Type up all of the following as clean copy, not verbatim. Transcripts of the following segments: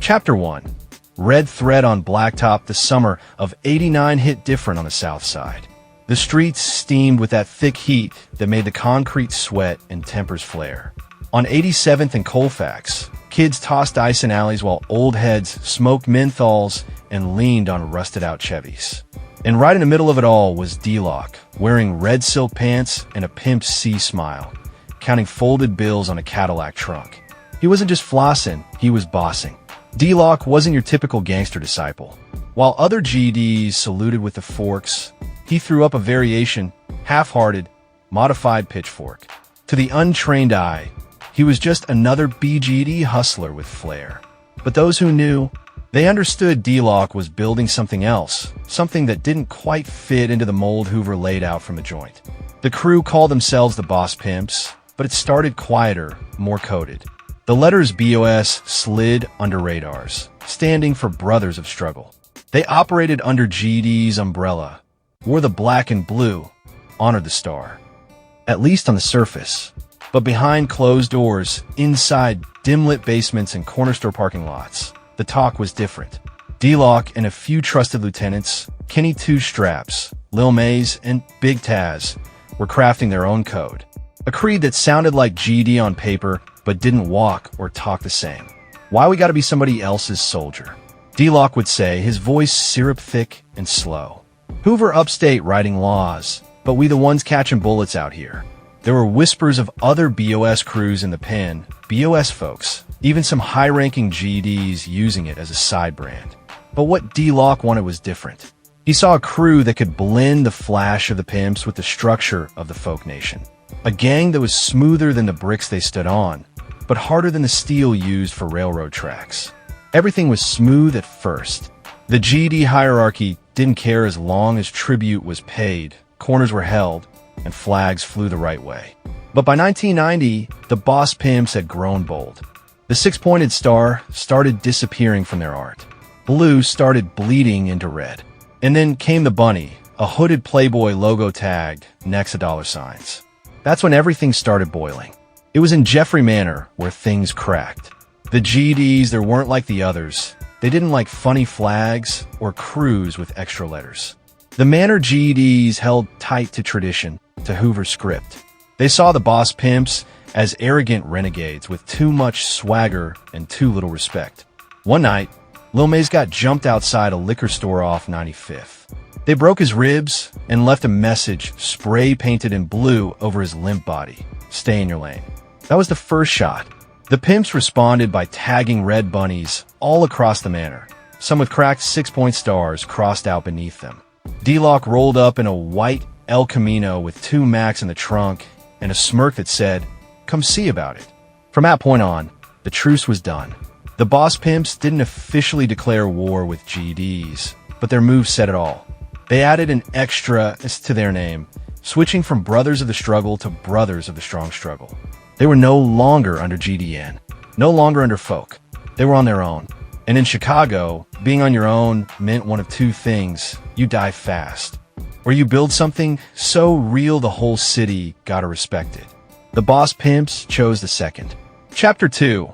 Chapter 1. Red Thread on Blacktop. The summer of '89 hit different on the South Side. The streets steamed with that thick heat that made the concrete sweat and tempers flare. On 87th and Colfax, kids tossed ice in alleys while old heads smoked menthols and leaned on rusted-out Chevys. And right in the middle of it all was D-Lock, wearing red silk pants and a Pimp C smile, counting folded bills on a Cadillac trunk. He wasn't just flossing, he was bossing. D-Lock wasn't your typical gangster disciple. While other GDs saluted with the forks, he threw up a variation, half-hearted, modified pitchfork. To the untrained eye, he was just another BGD hustler with flair. But those who knew, they understood D-Lock was building something else, something that didn't quite fit into the mold Hoover laid out from the joint. The crew called themselves the Boss Pimps, but it started quieter, more coded. The letters BOS slid under radars, standing for Brothers of Struggle. They operated under GD's umbrella, wore the black and blue, honored the star. At least on the surface. But behind closed doors, inside dim-lit basements and corner store parking lots, the talk was different. D-Lock and a few trusted lieutenants, Kenny Two Straps, Lil Maze, and Big Taz, were crafting their own code. A creed that sounded like GD on paper, but didn't walk or talk the same. Why we gotta be somebody else's soldier? D-Lock would say, his voice syrup-thick and slow. Hoover upstate writing laws, but we the ones catching bullets out here. There were whispers of other BOS crews in the pen, BOS folks, even some high-ranking GDs using it as a side brand. But what D-Lock wanted was different. He saw a crew that could blend the flash of the Pimps with the structure of the folk nation. A gang that was smoother than the bricks they stood on, but harder than the steel used for railroad tracks. Everything was smooth at first. The GD hierarchy didn't care as long as tribute was paid, corners were held, and flags flew the right way. But by 1990, the Boss Pimps had grown bold. The six-pointed star started disappearing from their art. Blue started bleeding into red. And then came the bunny, a hooded Playboy logo tagged next to dollar signs. That's when everything started boiling. It was in Jeffrey Manor where things cracked. The GDs, they weren't like the others. They didn't like funny flags or crews with extra letters. The Manor GDs held tight to tradition, to Hoover's script. They saw the Boss Pimps as arrogant renegades with too much swagger and too little respect. One night, Lil Maze got jumped outside a liquor store off 95th. They broke his ribs and left a message spray-painted in blue over his limp body. Stay in your lane. That was the first shot. The Pimps responded by tagging red bunnies all across the manor, some with cracked six-point stars crossed out beneath them. D-Lock rolled up in a white El Camino with 2 Macs in the trunk and a smirk that said, "Come see about it." From that point on, the truce was done. The Boss Pimps didn't officially declare war with GDs, but their move said it all. They added an extra S to their name, switching from Brothers of the Struggle to Brothers of the Strong Struggle. They were no longer under GDN, no longer under folk. They were on their own. And in Chicago, being on your own meant one of two things: you die fast, or you build something so real the whole city gotta respect it. The Boss Pimps chose the second. Chapter 2.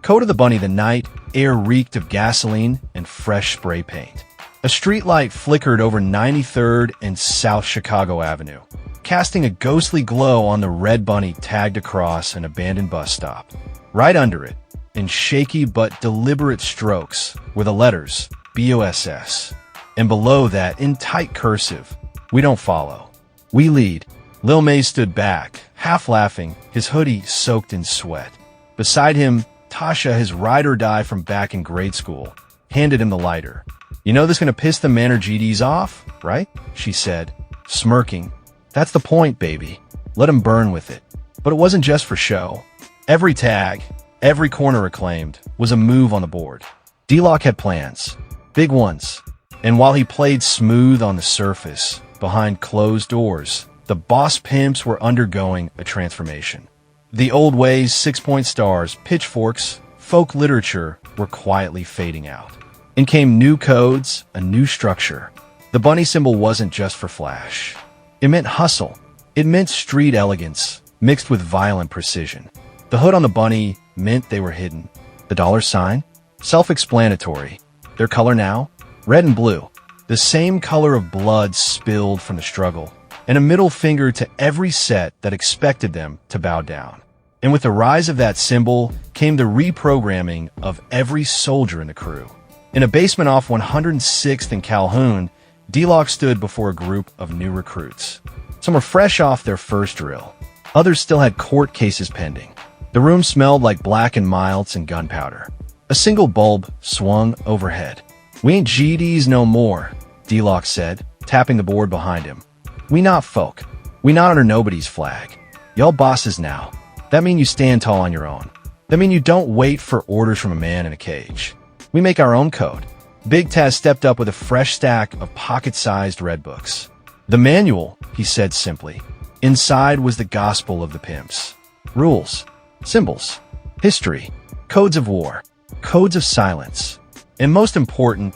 Code of the Bunny. The night air reeked of gasoline and fresh spray paint. A streetlight flickered over 93rd and South Chicago Avenue, casting a ghostly glow on the red bunny tagged across an abandoned bus stop. Right under it, in shaky but deliberate strokes, were the letters BOSS. And below that, in tight cursive, "We don't follow. We lead." Lil Maze stood back, half laughing, his hoodie soaked in sweat. Beside him, Tasha, his ride or die from back in grade school, handed him the lighter. "You know this is gonna piss the Manor GDs off, right?" she said, smirking. "That's the point, baby. Let 'em burn with it." But it wasn't just for show. Every tag, every corner reclaimed, was a move on the board. D-Lock had plans, big ones. And while he played smooth on the surface, behind closed doors, the Boss Pimps were undergoing a transformation. The old ways, six-point stars, pitchforks, folk literature were quietly fading out. In came new codes, a new structure. The bunny symbol wasn't just for flash. It meant hustle. It meant street elegance, mixed with violent precision. The hood on the bunny meant they were hidden. The dollar sign? Self-explanatory. Their color now? Red and blue. The same color of blood spilled from the struggle, and a middle finger to every set that expected them to bow down. And with the rise of that symbol came the reprogramming of every soldier in the crew. In a basement off 106th and Calhoun, D-Lock stood before a group of new recruits. Some were fresh off their first drill. Others still had court cases pending. The room smelled like blackened milds and gunpowder. A single bulb swung overhead. "We ain't GDs no more," D-Lock said, tapping the board behind him. "We not folk. We not under nobody's flag. Y'all bosses now. That mean you stand tall on your own. That mean you don't wait for orders from a man in a cage. We make our own code." Big Taz stepped up with a fresh stack of pocket-sized red books. "The manual," he said simply. Inside was the gospel of the Pimps. Rules, symbols, history, codes of war, codes of silence. And most important,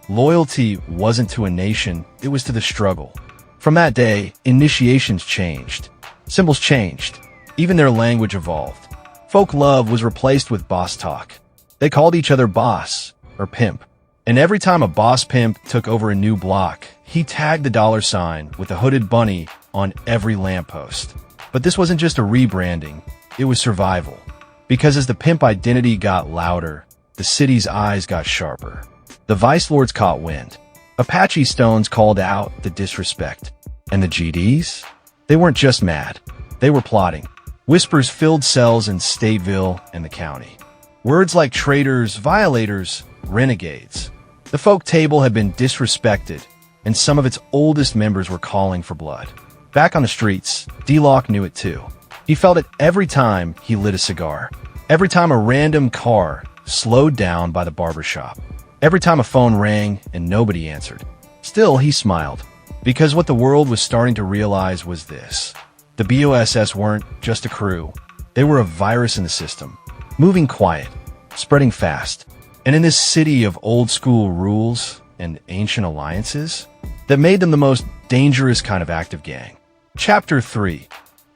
loyalty wasn't to a nation, it was to the struggle. From that day, initiations changed. Symbols changed. Even their language evolved. Folk love was replaced with boss talk. They called each other boss or pimp. And every time a boss pimp took over a new block, he tagged the $sign with a hooded bunny on every lamppost. But this wasn't just a rebranding, it was survival. Because as the pimp identity got louder, the city's eyes got sharper. The vice lords caught wind. Apache Stones called out the disrespect. And the GDs? They weren't just mad. They were plotting. Whispers filled cells in Stateville and the county. Words like traitors, violators, renegades. The folk table had been disrespected, and some of its oldest members were calling for blood. Back on the streets, D-Lock knew it too. He felt it every time he lit a cigar. Every time a random car slowed down by the barbershop. Every time a phone rang and nobody answered. Still, he smiled, because what the world was starting to realize was this. The BOSS weren't just a crew. They were a virus in the system, moving quiet, spreading fast. And in this city of old-school rules and ancient alliances, that made them the most dangerous kind of active gang. Chapter 3.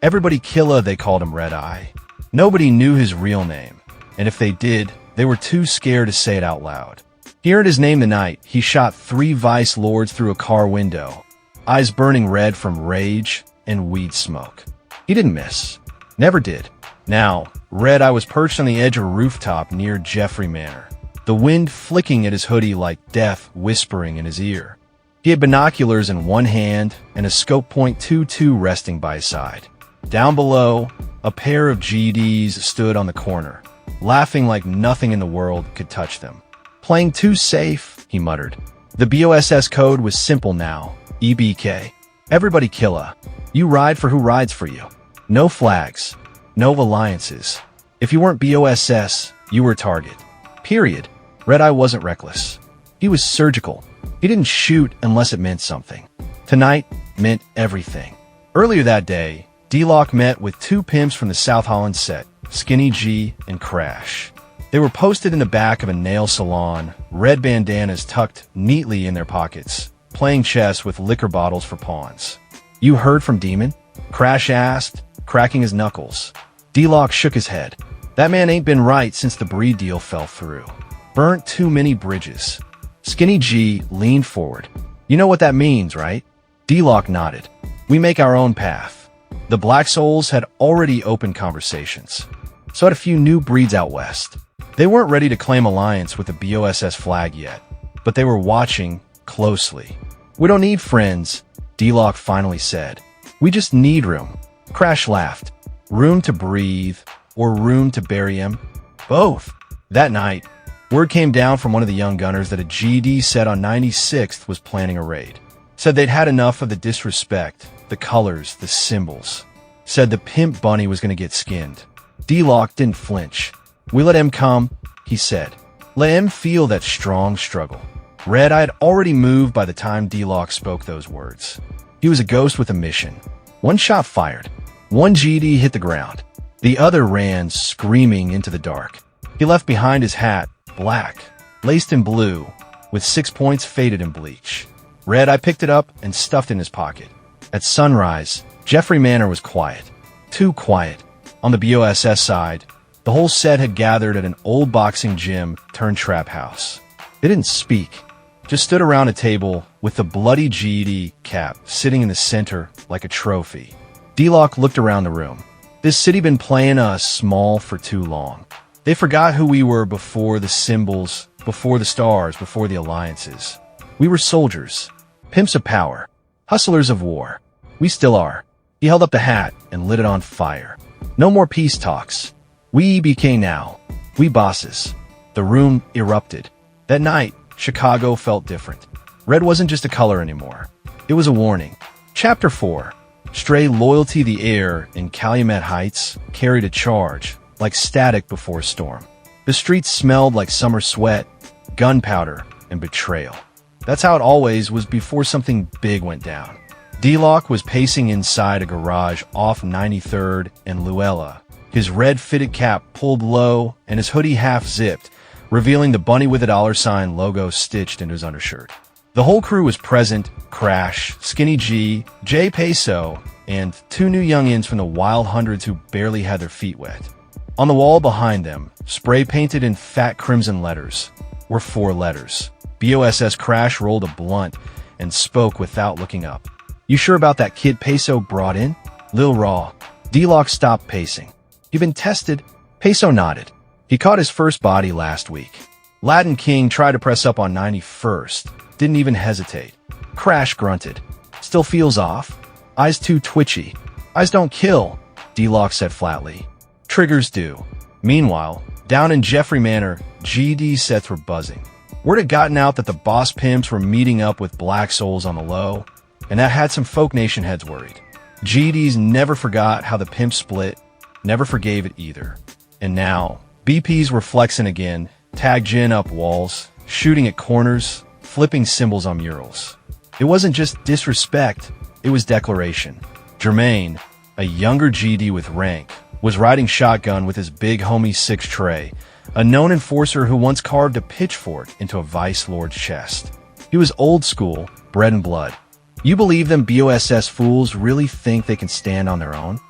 Everybody killa, they called him Red Eye. Nobody knew his real name, and if they did, they were too scared to say it out loud. Hearing his name the night, he shot 3 vice lords through a car window, eyes burning red from rage and weed smoke. He didn't miss. Never did. Now, Red Eye was perched on the edge of a rooftop near Jeffrey Manor, the wind flicking at his hoodie like death whispering in his ear. He had binoculars in one hand and a scope .22 resting by his side. Down below, a pair of GDs stood on the corner, laughing like nothing in the world could touch them. "Playing too safe," he muttered. The BOSS code was simple now. EBK. Everybody killa. You ride for who rides for you. No flags. No alliances. If you weren't BOSS, you were target. Period. Red Eye wasn't reckless. He was surgical. He didn't shoot unless it meant something. Tonight meant everything. Earlier that day, D-Lock met with 2 pimps from the South Holland set, Skinny G and Crash. They were posted in the back of a nail salon, red bandanas tucked neatly in their pockets, playing chess with liquor bottles for pawns. "You heard from Demon?" Crash asked, cracking his knuckles. D-Lock shook his head. That man ain't been right since the breed deal fell through. Burnt too many bridges. Skinny G leaned forward. "You know what that means, right?" D-Lock nodded. "We make our own path." The Black Souls had already opened conversations. So had a few new breeds out west. They weren't ready to claim alliance with the BOSS flag yet, but they were watching closely. "We don't need friends," D-Lock finally said. "We just need room." Crash laughed. "Room to breathe, or room to bury him?" "Both." That night, word came down from one of the young gunners that a GD set on 96th was planning a raid. Said they'd had enough of the disrespect, the colors, the symbols. Said the pimp bunny was going to get skinned. D-Lock didn't flinch. "We let him come," he said. "Let him feel that strong struggle." Red Eye had already moved by the time D-Lock spoke those words. He was a ghost with a mission. One shot fired. One GD hit the ground. The other ran screaming into the dark. He left behind his hat, black, laced in blue, with 6 points faded in bleach. Red Eye picked it up and stuffed it in his pocket. At sunrise, Jeffrey Manor was quiet. Too quiet. On the BOSS side, The whole set had gathered at an old boxing gym turned trap house. They didn't speak, just stood around a table with the bloody GD cap sitting in the center like a trophy. D-Lock looked around the room. This city been playing us small for too long. They forgot who we were before the symbols, before the stars, before the alliances. We were soldiers, pimps of power, hustlers of war. We still are. He held up the hat and lit it on fire. No more peace talks. We BK now. We bosses. The room erupted. That night, Chicago felt different. Red wasn't just a color anymore. It was a warning. Chapter 4. Stray loyalty. The air in Calumet Heights carried a charge, like static before a storm. The streets smelled like summer sweat, gunpowder, and betrayal. That's how it always was before something big went down. D-Lock was pacing inside a garage off 93rd and Luella, his red fitted cap pulled low and his hoodie half zipped, revealing the bunny with a $sign logo stitched into his undershirt. The whole crew was present: Crash, Skinny G, Jay Peso, and 2 new youngins from the Wild Hundreds who barely had their feet wet. On the wall behind them, spray painted in fat crimson letters, were 4 letters. BOSS. Crash rolled a blunt and spoke without looking up. "You sure about that kid Peso brought in?" Lil Raw. D-Lock stopped pacing. "You been tested?" Peso nodded. "He caught his first body last week." Latin King tried to press up on 91st. Didn't even hesitate. Crash grunted. "Still feels off. Eyes too twitchy." "Eyes don't kill," D-Lock said flatly. "Triggers do." Meanwhile, down in Jeffrey Manor, GD sets were buzzing. Word had gotten out that the boss pimps were meeting up with Black Souls on the low, and that had some Folk Nation heads worried. GDs never forgot how the pimp split, never forgave it either. And now, BPs were flexing again, tag gin up walls, shooting at corners, flipping symbols on murals. It wasn't just disrespect, it was declaration. Jermaine, a younger GD with rank, was riding shotgun with his big homie 6 Trey, a known enforcer who once carved a pitchfork into a vice lord's chest. He was old school, bread and blood. "You believe them BOSS fools really think they can stand on their own?"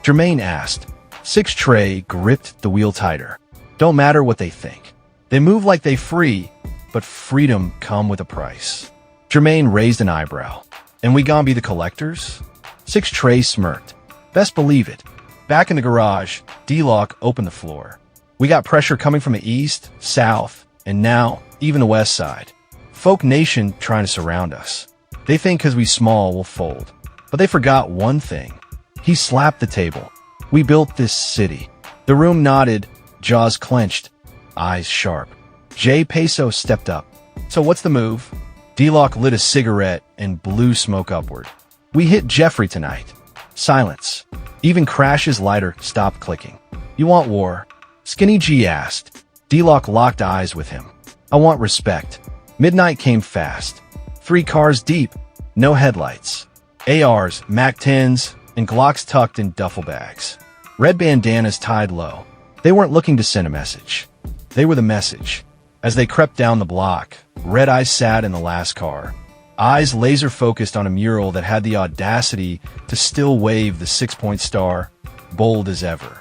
Jermaine asked. 6 Trey gripped the wheel tighter. "Don't matter what they think. They move like they free, but freedom come with a price." Jermaine raised an eyebrow. "And we gon' be the collectors?" 6 Trey smirked. "Best believe it." Back in the garage, D-Lock opened the floor. "We got pressure coming from the east, south, and now even the west side. Folk Nation trying to surround us. They think 'cause we small we'll fold. But they forgot one thing." He slapped the table. "We built this city." The room nodded, jaws clenched, eyes sharp. Jay Peso stepped up. "So what's the move?" D-Lock lit a cigarette and blew smoke upward. "We hit Jeffrey tonight." Silence. Even Crash's lighter stopped clicking. "You want war?" Skinny G asked. D-Lock locked eyes with him. "I want respect." Midnight came fast. 3 cars deep, no headlights. ARs, MAC-10s, and Glocks tucked in duffel bags. Red bandanas tied low. They weren't looking to send a message. They were the message. As they crept down the block, Red Eye sat in the last car, eyes laser-focused on a mural that had the audacity to still wave the 6-point star, bold as ever.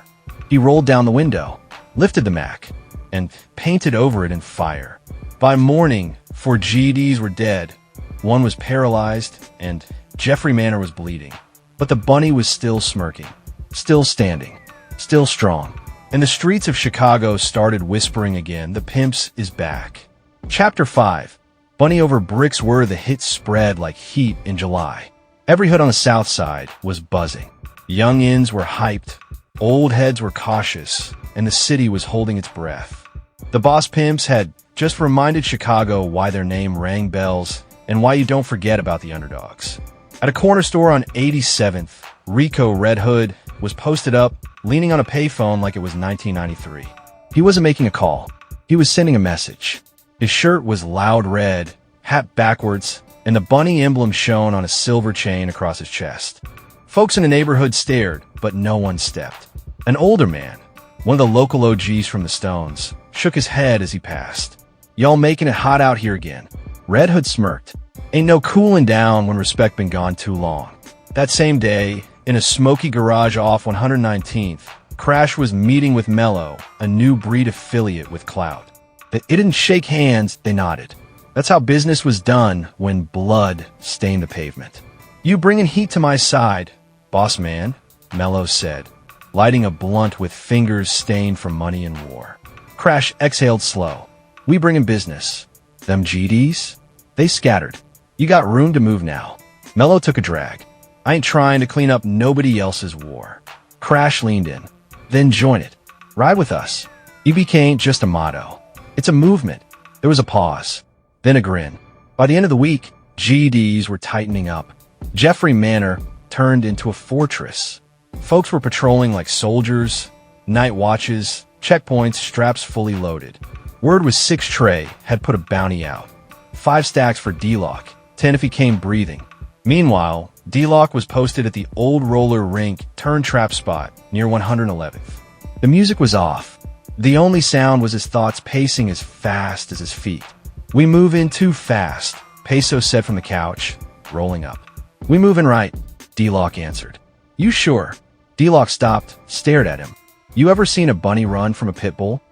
He rolled down the window, lifted the Mac, and painted over it in fire. By morning, 4 GDs were dead. 1 was paralyzed, and Jeffrey Manor was bleeding. But the bunny was still smirking, still standing, still strong. And the streets of Chicago started whispering again, "The Pimps is back." Chapter 5. Bunny over bricks. were the hits spread like heat in July. Every hood on the south side was buzzing. Young ins were hyped, old heads were cautious, and the city was holding its breath. The boss pimps had just reminded Chicago why their name rang bells and why you don't forget about the underdogs. At a corner store on 87th, Rico Red Hood was posted up, leaning on a payphone like it was 1993. He wasn't making a call. He was sending a message. His shirt was loud red, hat backwards, and the bunny emblem shone on a silver chain across his chest. Folks in the neighborhood stared, but no one stepped. An older man, one of the local OGs from the Stones, shook his head as he passed. "Y'all making it hot out here again." Red Hood smirked. "Ain't no cooling down when respect been gone too long." That same day, in a smoky garage off 119th, Crash was meeting with Mello, a new breed affiliate with Clout. It didn't shake hands, they nodded. That's how business was done when blood stained the pavement. "You bringin' heat to my side, boss man," Mello said, lighting a blunt with fingers stained from money and war. Crash exhaled slow. "We bringin' business. Them GDs? They scattered. You got room to move now." Mello took a drag. "I ain't trying to clean up nobody else's war." Crash leaned in. "Then join it. Ride with us. EBK ain't just a motto. It's a movement." There was a pause, then a grin. By the end of the week, GDs were tightening up. Jeffrey Manor turned into a fortress. Folks were patrolling like soldiers, night watches, checkpoints, straps fully loaded. Word was 6 Trey had put a bounty out. 5 stacks for D-Lock, 10 if he came breathing. Meanwhile, D-Lock was posted at the old roller rink turn trap spot near 111th. The music was off. The only sound was his thoughts pacing as fast as his feet. "We move in too fast," Peso said from the couch, rolling up. "We movin' right," D-Lock answered. "You sure?" D-Lock stopped, stared at him. "You ever seen a bunny run from a pit bull?"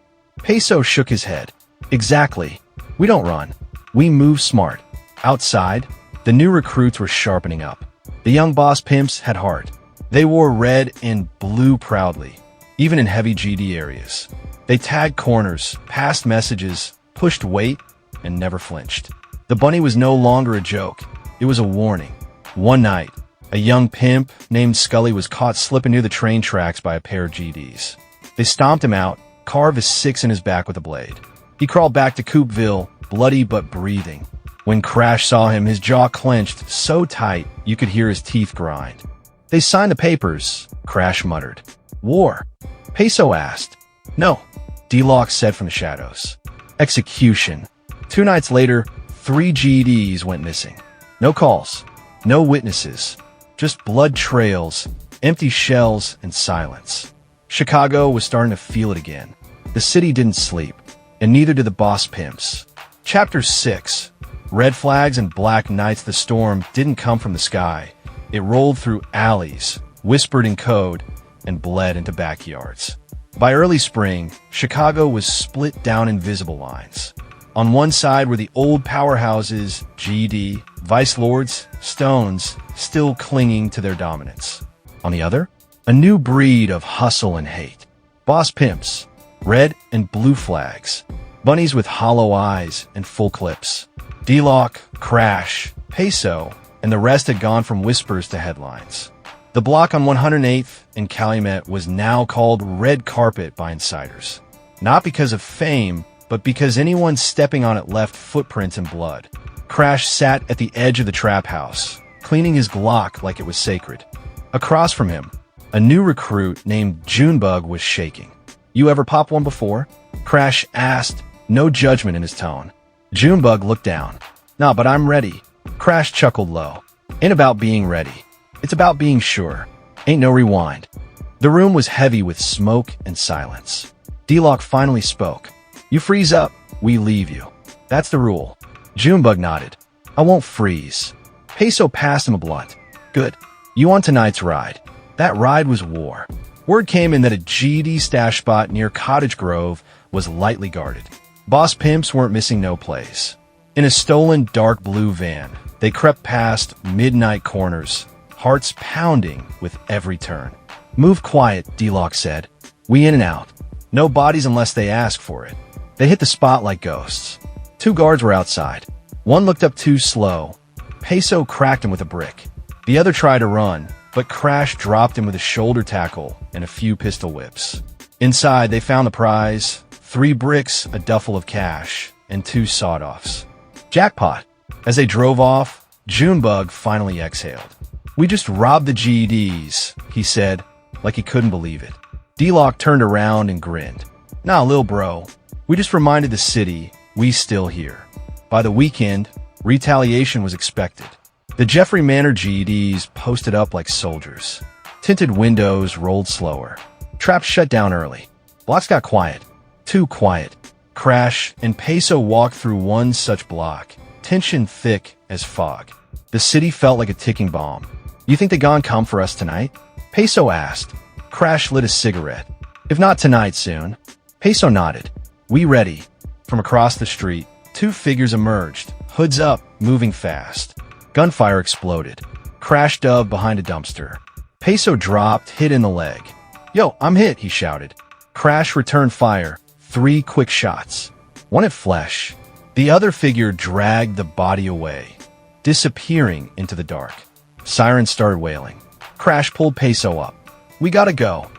Peso shook his head. "Exactly. We don't run. We move smart." Outside, the new recruits were sharpening up. The young boss Pimps had heart. They wore red and blue proudly, even in heavy GD areas. They tagged corners, passed messages, pushed weight, and never flinched. The bunny was no longer a joke. It was a warning. One night, a young pimp named Scully was caught slipping near the train tracks by a pair of GDs. They stomped him out, carved a 6 in his back with a blade. He crawled back to Coopville, bloody but breathing. When Crash saw him, his jaw clenched so tight you could hear his teeth grind. "They signed the papers," Crash muttered. "War?" Peso asked. "No," D-Lock said from the shadows. "Execution." 2 nights later, 3 GDs went missing. No calls, no witnesses, just blood trails, empty shells, and silence. Chicago was starting to feel it again. The city didn't sleep, and neither did the boss Pimps. Chapter 6. Red flags and black nights. The storm didn't come from the sky. It rolled through alleys, whispered in code, and bled into backyards. By early spring, Chicago was split down invisible lines. On one side were the old powerhouses, GD, vice lords, stones, still clinging to their dominance. On the other, a new breed of hustle and hate. Boss Pimps, red and blue flags, bunnies with hollow eyes and full clips. D-Lock, Crash, Peso, and the rest had gone from whispers to headlines. The block on 108th and Calumet was now called Red Carpet by insiders. Not because of fame, but because anyone stepping on it left footprints in blood. Crash sat at the edge of the trap house, cleaning his Glock like it was sacred. Across from him, a new recruit named Junebug was shaking. "You ever pop one before?" Crash asked, no judgment in his tone. Junebug looked down. "Nah, but I'm ready." Crash chuckled low. "Ain't about being ready. It's about being sure. Ain't no rewind." The room was heavy with smoke and silence. D-Lock finally spoke. "You freeze up, we leave you. That's the rule." Junebug nodded. "I won't freeze." Peso passed him a blunt. "Good. You on tonight's ride." That ride was war. Word came in that a GD stash spot near Cottage Grove was lightly guarded. Boss Pimps weren't missing no place. In a stolen dark blue van, they crept past midnight corners, hearts pounding with every turn. "Move quiet," D-Lock said. "We in and out. No bodies unless they ask for it." They hit the spot like ghosts. 2 guards were outside. One looked up too slow. Peso cracked him with a brick. The other tried to run, but Crash dropped him with a shoulder tackle and a few pistol whips. Inside, they found the prize, 3 bricks, a duffel of cash, and 2 sawed-offs. Jackpot. As they drove off, Junebug finally exhaled. "We just robbed the GDs," he said, like he couldn't believe it. D-Lock turned around and grinned. "Nah, lil bro. We just reminded the city we still here." By the weekend, retaliation was expected. The Jeffrey Manor GDs posted up like soldiers. Tinted windows rolled slower. Traps shut down early. Blocks got quiet. Too quiet. Crash and Peso walked through one such block, tension thick as fog. The city felt like a ticking bomb. "You think they gone come for us tonight?" Peso asked. Crash lit a cigarette. If not tonight, soon. Peso nodded. We ready. From across the street, two figures emerged, hoods up, moving fast. Gunfire exploded. Crash dove behind a dumpster. Peso dropped, hit in the leg. Yo, I'm hit, he shouted. Crash returned fire. 3 quick shots. One at flesh. The other figure dragged the body away, disappearing into the dark. Sirens started wailing. Crash pulled Peso up. We gotta go.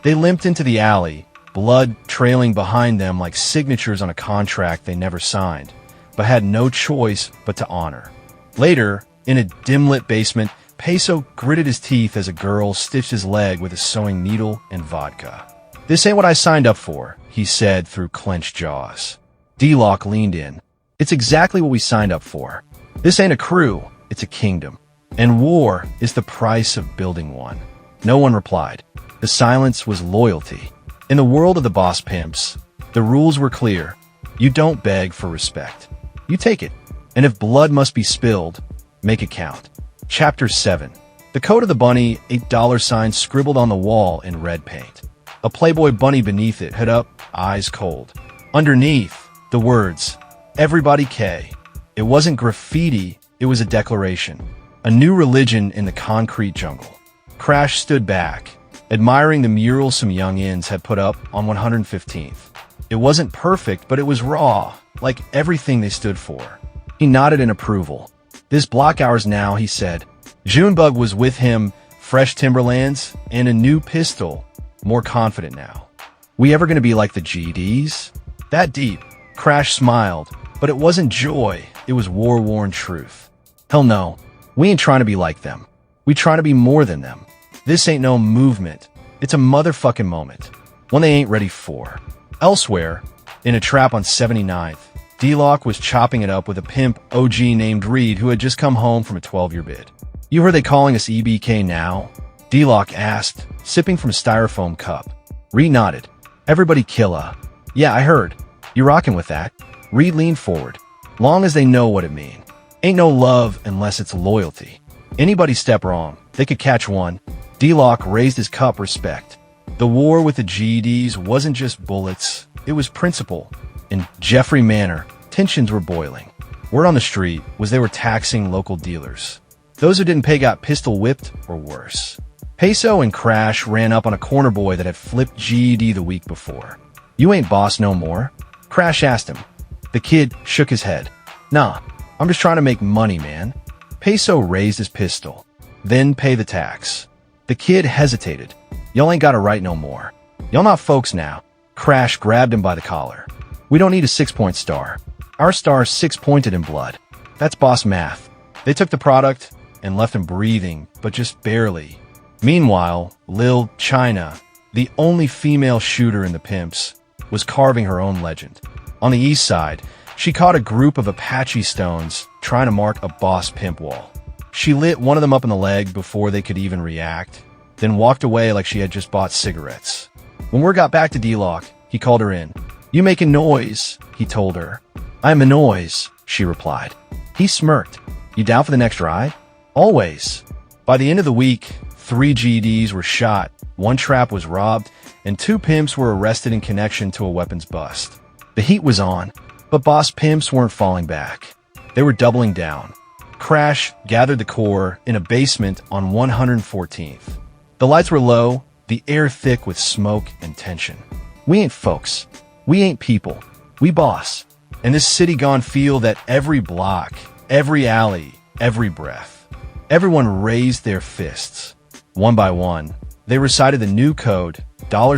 They limped into the alley, blood trailing behind them like signatures on a contract they never signed, but had no choice but to honor. Later, in a dim-lit basement, Peso gritted his teeth as a girl stitched his leg with a sewing needle and vodka. This ain't what I signed up for, he said through clenched jaws. D-Lock leaned in. It's exactly what we signed up for. This ain't a crew, it's a kingdom. And war is the price of building one. No one replied. The silence was loyalty. In the world of the boss pimps, the rules were clear. You don't beg for respect. You take it. And if blood must be spilled, make it count. Chapter 7. The coat of the bunny, $8 scribbled on the wall in red paint. A Playboy bunny beneath it, head up, eyes cold. Underneath, the words, Everybody K. It wasn't graffiti, it was a declaration. A new religion in the concrete jungle. Crash stood back, admiring the mural some youngins had put up on 115th. It wasn't perfect, but it was raw, like everything they stood for. He nodded in approval. This block ours now, he said. Junebug was with him, fresh Timberlands, and a new pistol, more confident now. We ever gonna be like the GDs? That deep. Crash smiled, but it wasn't joy, it was war-worn truth. Hell no, we ain't trying to be like them. We trying to be more than them. This ain't no movement. It's a motherfucking moment. One they ain't ready for. Elsewhere, in a trap on 79th, D-Lock was chopping it up with a pimp OG named Reed who had just come home from a 12-year bid. You heard they calling us EBK now? D-Lock asked, sipping from a styrofoam cup. Reed nodded. Everybody killa. Yeah, I heard. You rockin' with that? Reed leaned forward. Long as they know what it mean. Ain't no love unless it's loyalty. Anybody step wrong, they could catch one. D-Lock raised his cup respect. The war with the GDs wasn't just bullets, it was principle. In Jeffrey Manor, tensions were boiling. Word on the street was they were taxing local dealers. Those who didn't pay got pistol whipped or worse. Peso and Crash ran up on a corner boy that had flipped GD the week before. You ain't boss no more? Crash asked him. The kid shook his head. Nah, I'm just trying to make money, man. Peso raised his pistol. Then pay the tax. The kid hesitated. Y'all ain't got a right no more. Y'all not folks now. Crash grabbed him by the collar. We don't need a 6-point star. Our star's 6-pointed in blood. That's boss math. They took the product and left him breathing, but just barely. Meanwhile, Lil China, the only female shooter in the Pimps, was carving her own legend. On the east side, she caught a group of Apache stones trying to mark a boss pimp wall. She lit one of them up in the leg before they could even react, then walked away like she had just bought cigarettes. When word got back to D-Lock, he called her in. You making noise, he told her. I'm a noise, she replied. He smirked. You down for the next ride? Always. By the end of the week, 3 GDs were shot, 1 trap was robbed, and 2 pimps were arrested in connection to a weapons bust. The heat was on, but boss pimps weren't falling back. They were doubling down. Crash gathered the core in a basement on 114th. The lights were low, the air thick with smoke and tension. We ain't folks. We ain't people. We boss. And this city gone feel that every block, every alley, every breath. Everyone raised their fists. One by one, they recited the new code,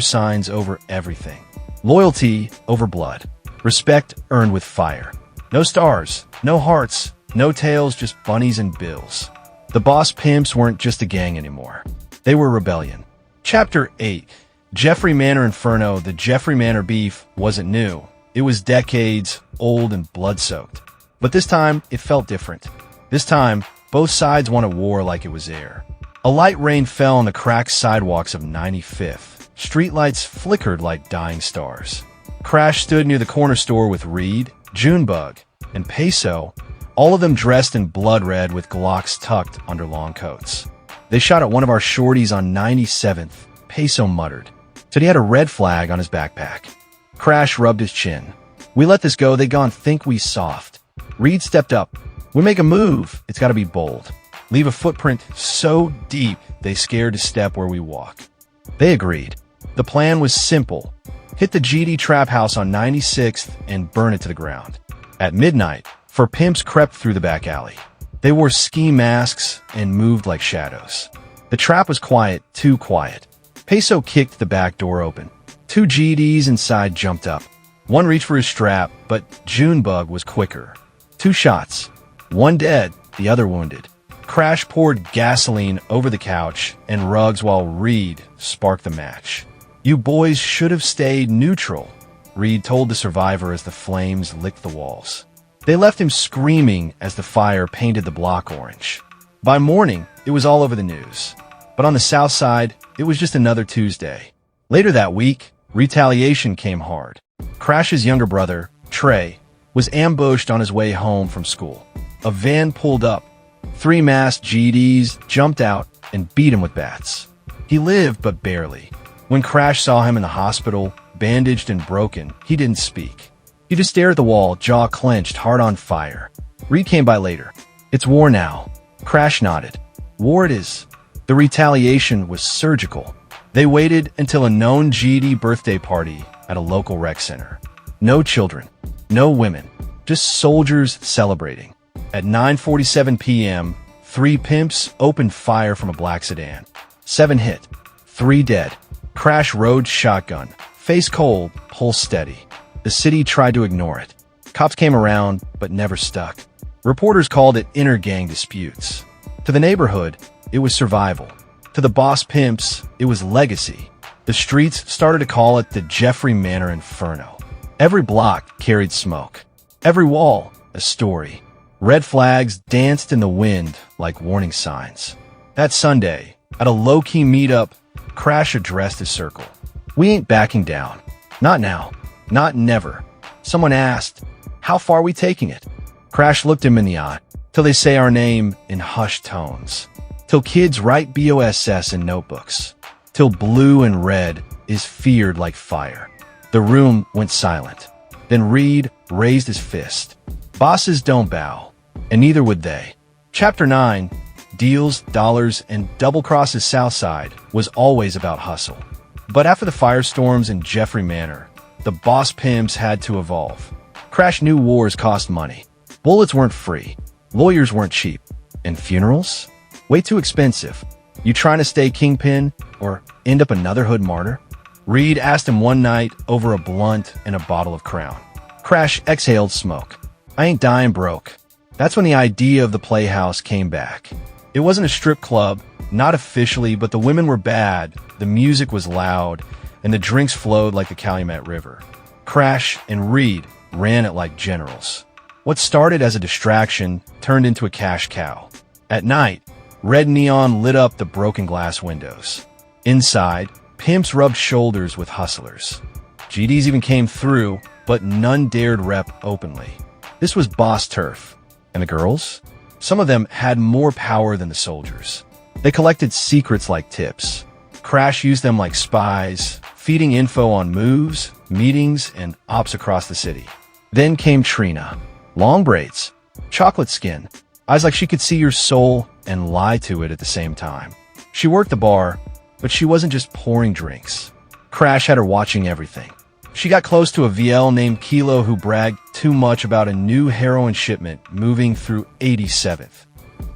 $signs over everything. Loyalty over blood. Respect earned with fire. No stars, no hearts, no tails, just bunnies and bills. The boss pimps weren't just a gang anymore. They were rebellion. Chapter 8. Jeffrey Manor Inferno. The Jeffrey Manor beef wasn't new. It was decades old and blood-soaked. But this time, it felt different. This time, both sides wanted war like it was air. A light rain fell on the cracked sidewalks of 95th. Streetlights flickered like dying stars. Crash stood near the corner store with Reed, Junebug, and Peso, all of them dressed in blood red with Glocks tucked under long coats. They shot at one of our shorties on 97th, Peso muttered. Said he had a red flag on his backpack. Crash rubbed his chin. We let this go, they gon' think we soft. Reed stepped up. We make a move, it's gotta be bold. Leave a footprint so deep, they scared to step where we walk. They agreed. The plan was simple. Hit the GD trap house on 96th and burn it to the ground. At midnight, Pimps crept through the back alley. They wore ski masks and moved like shadows. The trap was quiet, too quiet. Peso kicked the back door open. 2 GDs inside jumped up. One reached for his strap, but Junebug was quicker. 2 shots. One dead, the other wounded. Crash poured gasoline over the couch and rugs while Reed sparked the match. You boys should have stayed neutral, Reed told the survivor as the flames licked the walls. They left him screaming as the fire painted the block orange. By morning, it was all over the news. But on the south side, it was just another Tuesday. Later that week, retaliation came hard. Crash's younger brother, Trey, was ambushed on his way home from school. A van pulled up. 3 masked GDs jumped out and beat him with bats. He lived, but barely. When Crash saw him in the hospital, bandaged and broken, he didn't speak. He just stared at the wall, jaw clenched, heart on fire. Reed came by later. It's war now. Crash nodded. War it is. The retaliation was surgical. They waited until a known GD birthday party at a local rec center. No children, no women, just soldiers celebrating. At 9:47 p.m., 3 Pimps opened fire from a black sedan. 7 hit, 3 dead. Crash rode shotgun, face cold, pulse steady. The city tried to ignore it. Cops came around, but never stuck. Reporters called it inter-gang disputes. To the neighborhood, it was survival. To the boss Pimps, it was legacy. The streets started to call it the Jeffrey Manor Inferno. Every block carried smoke. Every wall, a story. Red flags danced in the wind like warning signs. That Sunday, at a low-key meetup, Crash addressed his circle. We ain't backing down. Not now. Not never. Someone asked, how far are we taking it? Crash looked him in the eye, till they say our name in hushed tones. Till kids write BOSS in notebooks. Till blue and red is feared like fire. The room went silent. Then Reed raised his fist. Bosses don't bow, and neither would they. Chapter 9, Deals, Dollars, and Double Crosses Southside was always about hustle. But after the firestorms in Jeffrey Manor, the boss Pimps had to evolve. Crash knew wars cost money. Bullets weren't free. Lawyers weren't cheap. And funerals? Way too expensive. You trying to stay kingpin or end up another hood martyr? Reed asked him one night over a blunt and a bottle of Crown. Crash exhaled smoke. I ain't dying broke. That's when the idea of the Playhouse came back. It wasn't a strip club, not officially, but the women were bad, the music was loud, and the drinks flowed like the Calumet River. Crash and Reed ran it like generals. What started as a distraction turned into a cash cow. At night, red neon lit up the broken glass windows. Inside, Pimps rubbed shoulders with hustlers. GDs even came through, but none dared rep openly. This was boss turf. And the girls? Some of them had more power than the soldiers. They collected secrets like tips. Crash used them like spies, feeding info on moves, meetings, and ops across the city. Then came Trina. Long braids, chocolate skin, eyes like she could see your soul and lie to it at the same time. She worked the bar, but she wasn't just pouring drinks. Crash had her watching everything. She got close to a VL named Kilo who bragged too much about a new heroin shipment moving through 87th.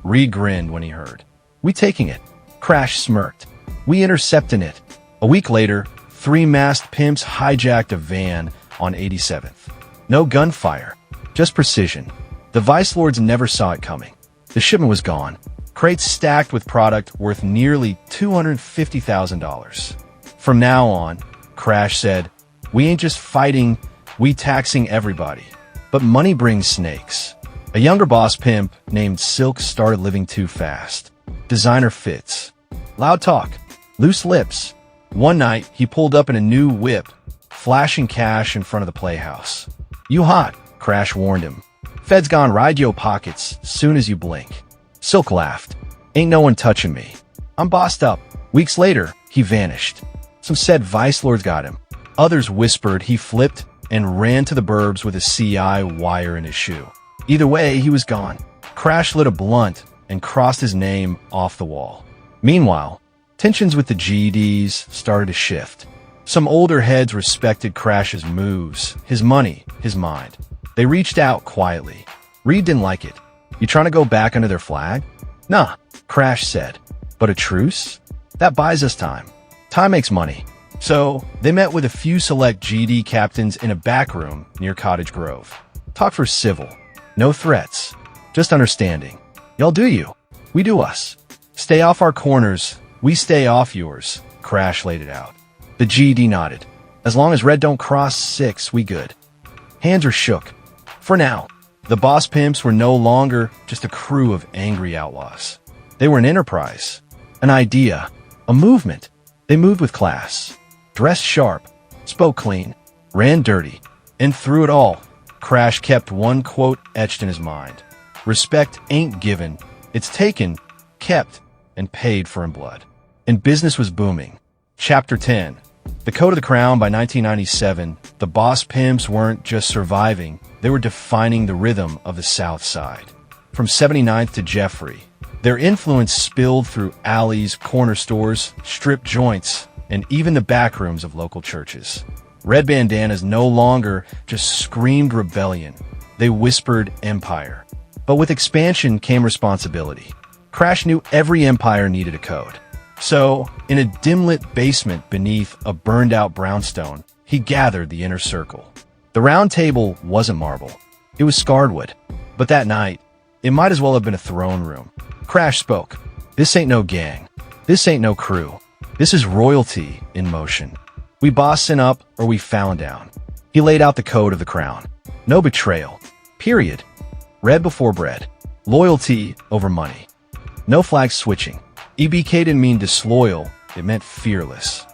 Reed grinned when he heard. We taking it. Crash smirked. We intercepting it. A week later, 3 masked Pimps hijacked a van on 87th. No gunfire, just precision. The Vice Lords never saw it coming. The shipment was gone. Crates stacked with product worth nearly $250,000. From now on, Crash said, we ain't just fighting, we taxing everybody. But money brings snakes. A younger boss Pimp named Silk started living too fast. Designer fits. Loud talk. Loose lips. One night, he pulled up in a new whip, flashing cash in front of the Playhouse. You hot, Crash warned him. Feds gone ride yo pockets soon as you blink. Silk laughed. Ain't no one touching me. I'm bossed up. Weeks later, he vanished. Some said vice lords got him. Others whispered he flipped and ran to the burbs with a CI wire in his shoe. Either way, he was gone. Crash lit a blunt and crossed his name off the wall. Meanwhile, tensions with the GDs started to shift. Some older heads respected Crash's moves, his money, his mind. They reached out quietly. Reed didn't like it. You trying to go back under their flag? Nah, Crash said. But a truce? That buys us time. Time makes money. So, they met with a few select GD captains in a back room near Cottage Grove. Talk for civil. No threats. Just understanding. Y'all do you. We do us. Stay off our corners. We stay off yours. Crash laid it out. The GD nodded. As long as Red don't cross 6, we good. Hands are shook. For now, the boss pimps were no longer just a crew of angry outlaws. They were an enterprise, an idea, a movement. They moved with class, dressed sharp, spoke clean, ran dirty, and through it all, Crash kept one quote etched in his mind. Respect ain't given, it's taken, kept, and paid for in blood. And business was booming. Chapter 10. The Code of the Crown. By 1997, the boss pimps weren't just surviving, they were defining the rhythm of the South Side. From 79th to Jeffrey, their influence spilled through alleys, corner stores, strip joints, and even the back rooms of local churches. Red bandanas no longer just screamed rebellion, they whispered empire. But with expansion came responsibility. Crash knew every empire needed a code. So, in a dim-lit basement beneath a burned-out brownstone, he gathered the inner circle. The round table wasn't marble. It was scarredwood. But that night, it might as well have been a throne room. Crash spoke. This ain't no gang. This ain't no crew. This is royalty in motion. We bossing up or we found down. He laid out the code of the crown. No betrayal. Period. Red before bread. Loyalty over money. No flag switching. EBK didn't mean disloyal, it meant fearless.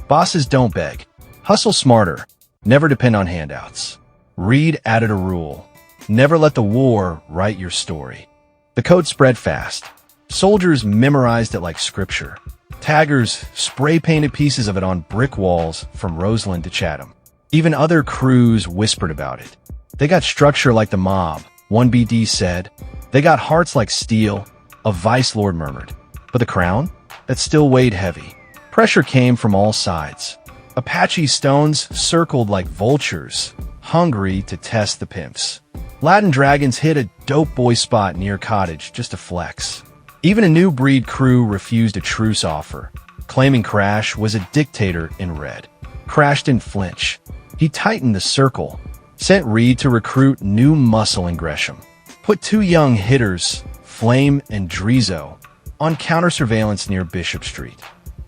Bosses don't beg. Hustle smarter. Never depend on handouts. Reed added a rule. Never let the war write your story. The code spread fast. Soldiers memorized it like scripture. Taggers spray-painted pieces of it on brick walls from Roseland to Chatham. Even other crews whispered about it. They got structure like the mob, one BD said. They got hearts like steel, a vice lord murmured. But the crown? That still weighed heavy. Pressure came from all sides. Apache stones circled like vultures, hungry to test the pimps. Latin dragons hit a dope boy spot near Cottage just to flex. Even a new breed crew refused a truce offer, claiming Crash was a dictator in red. Crash didn't flinch. He tightened the circle, sent Reed to recruit new muscle in Gresham, put 2 young hitters, Flame and Drizo, on counter-surveillance near Bishop Street.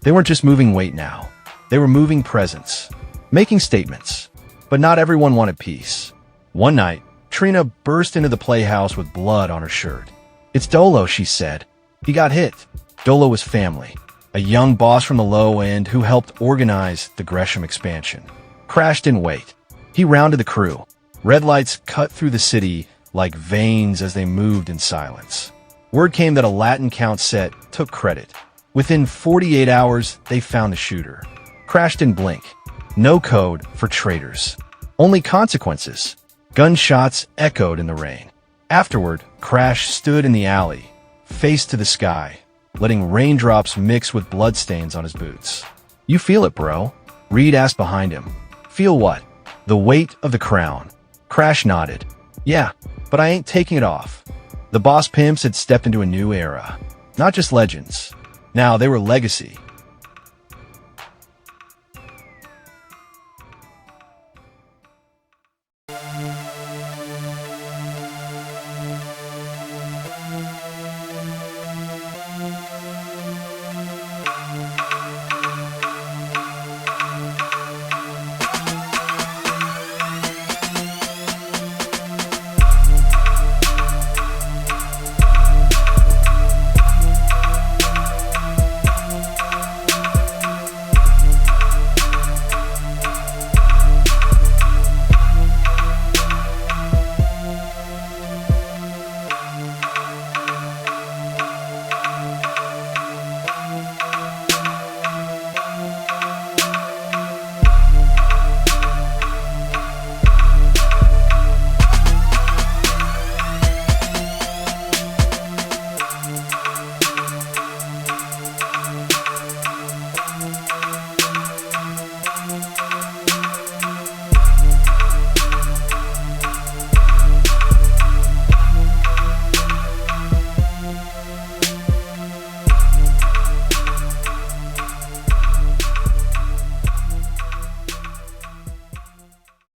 They weren't just moving weight now. They were moving presence, making statements. But not everyone wanted peace. One night, Trina burst into the playhouse with blood on her shirt. It's Dolo, she said. He got hit. Dolo was family, a young boss from the low end who helped organize the Gresham expansion. Crash didn't wait. He rounded the crew. Red lights cut through the city like veins as they moved in silence. Word came that a Latin count set took credit. Within 48 hours, they found the shooter. Crash didn't blink. No code for traitors. Only consequences. Gunshots echoed in the rain. Afterward, Crash stood in the alley, face to the sky, letting raindrops mix with bloodstains on his boots. You feel it, bro? Reed asked behind him. Feel what? The weight of the crown. Crash nodded. Yeah, but I ain't taking it off. The boss pimps had stepped into a new era. Not just legends. Now they were legacy.